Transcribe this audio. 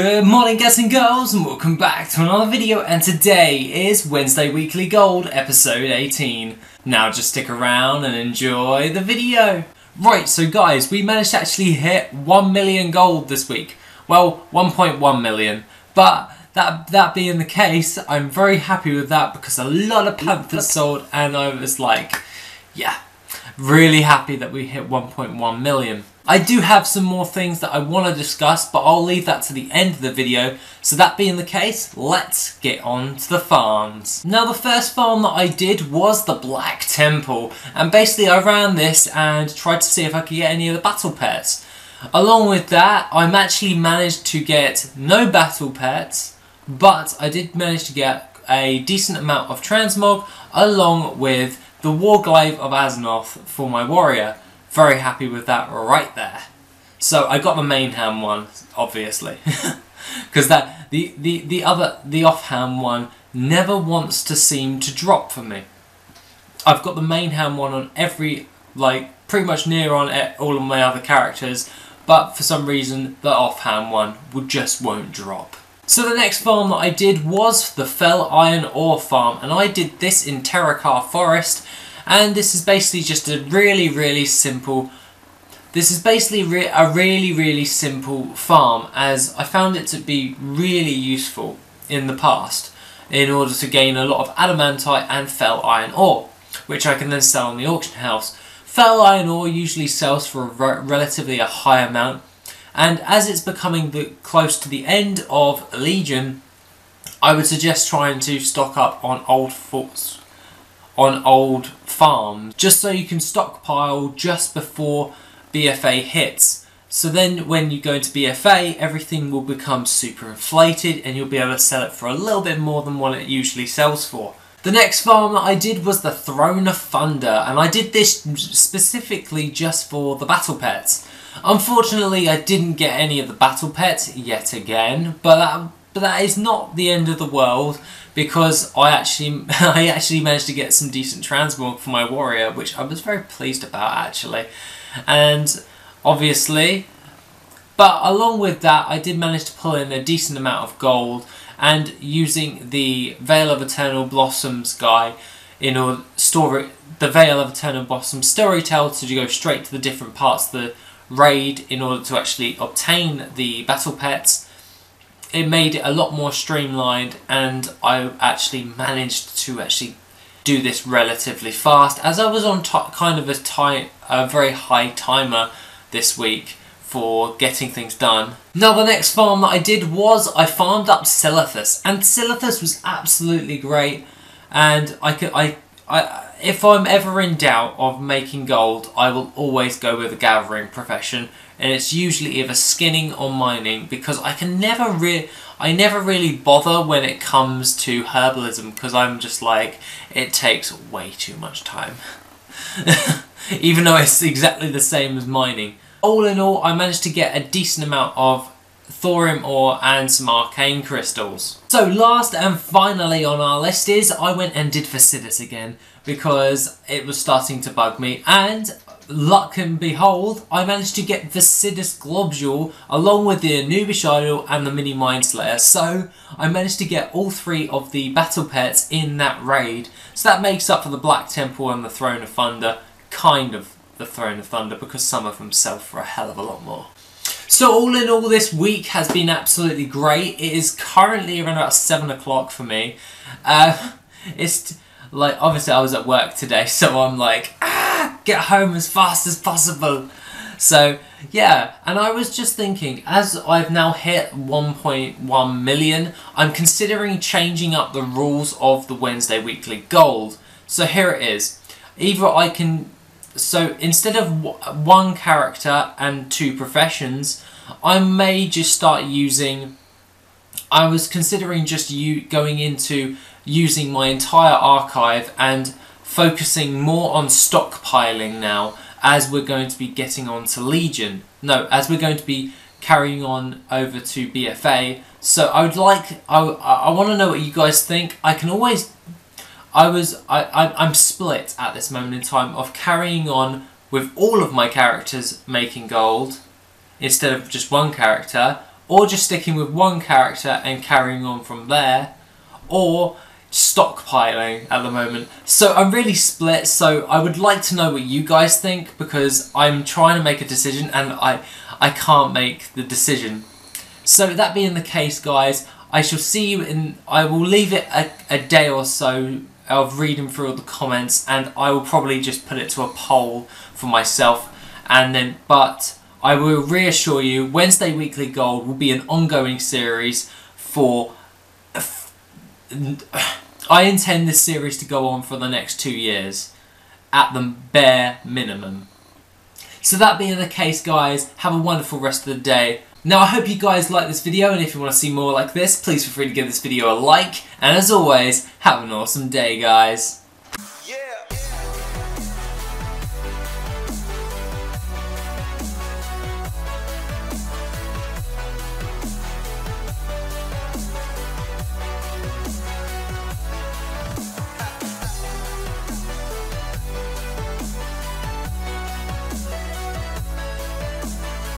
Good morning guys and girls, and welcome back to another video, and today is Wednesday Weekly Gold episode 18. Now just stick around and enjoy the video. Right, so guys, we managed to actually hit 1 million gold this week. Well, 1.1 million, but that being the case, I'm very happy with that because a lot of Panthers sold, and I was like, yeah, really happy that we hit 1.1 million. I do have some more things that I want to discuss, but I'll leave that to the end of the video. So that being the case, let's get on to the farms. Now the first farm that I did was the Black Temple, and basically I ran this and tried to see if I could get any of the battle pets. Along with that, I actually managed to get no battle pets, but I did manage to get a decent amount of transmog along with the Warglaive of Azeroth for my warrior. Very happy with that right there. So I got the main ham one, obviously, because that the offhand one never wants to seem to drop for me. I've got the main ham one on every, like, pretty much near on all of my other characters, but for some reason the offhand one just won't drop. So the next farm that I did was the Fell Iron Ore farm, and I did this in Terracar Forest. And this is basically just a really simple. This is basically a really simple farm, as I found it to be really useful in the past in order to gain a lot of adamantite and fell iron ore, which I can then sell in the auction house. Fell iron ore usually sells for relatively a high amount, and as it's becoming close to the end of Legion, I would suggest trying to stock up on old farms, just so you can stockpile just before BFA hits. So then when you go into BFA, everything will become super inflated and you'll be able to sell it for a little bit more than what it usually sells for. The next farm that I did was the Throne of Thunder, and I did this specifically just for the battle pets. Unfortunately, I didn't get any of the battle pets yet again, but that is not the end of the world, because I actually managed to get some decent transmog for my warrior, which I was very pleased about actually. And obviously, but along with that, I did manage to pull in a decent amount of gold, and using the Veil of Eternal Blossoms guy in order the Veil of Eternal Blossoms storytell to go straight to the different parts of the raid in order to actually obtain the battle pets. It made it a lot more streamlined, and I actually managed to do this relatively fast, as I was on kind of a very high timer this week for getting things done. Now the next farm that I did was I farmed up Silithus, and Silithus was absolutely great, and if I'm ever in doubt of making gold, I will always go with a gathering profession, and it's usually either skinning or mining, because I never really bother when it comes to herbalism, because I'm just like, it takes way too much time. Even though it's exactly the same as mining. All in all, I managed to get a decent amount of thorium ore and some arcane crystals. So last and finally on our list is I went and did Silithus again, because it was starting to bug me, and luck and behold, I managed to get the Silithus Globule along with the Anubish Idol and the Mini Mind Slayer. So I managed to get all three of the battle pets in that raid. So that makes up for the Black Temple and the Throne of Thunder, kind of the Throne of Thunder, because some of them sell for a hell of a lot more. So all in all, this week has been absolutely great. It is currently around about 7 o'clock for me. It's like, obviously I was at work today, so I'm like, get home as fast as possible. So yeah, and I was just thinking, as I've now hit 1.1 million, I'm considering changing up the rules of the Wednesday Weekly Gold. So here it is. Either I can, so instead of one character and 2 professions, I may just start using, I was considering just going into using my entire archive and focusing more on stockpiling now, as we're going to be getting on to Legion. No, as we're going to be carrying on over to BFA. So I want to know what you guys think. I can always, I'm split at this moment in time of carrying on with all of my characters making gold instead of just one character, or just sticking with one character and carrying on from there, or stockpiling at the moment. So I'm really split, so I would like to know what you guys think, because I'm trying to make a decision and I can't make the decision. So that being the case, guys, I shall see you in... I will leave it a day or so of reading through all the comments, and I will probably just put it to a poll for myself, and then... But I will reassure you, Wednesday Weekly Gold will be an ongoing series for... I intend this series to go on for the next 2 years, at the bare minimum. So that being the case, guys, have a wonderful rest of the day. Now, I hope you guys like this video, and if you want to see more like this, please feel free to give this video a like, and as always, have an awesome day, guys.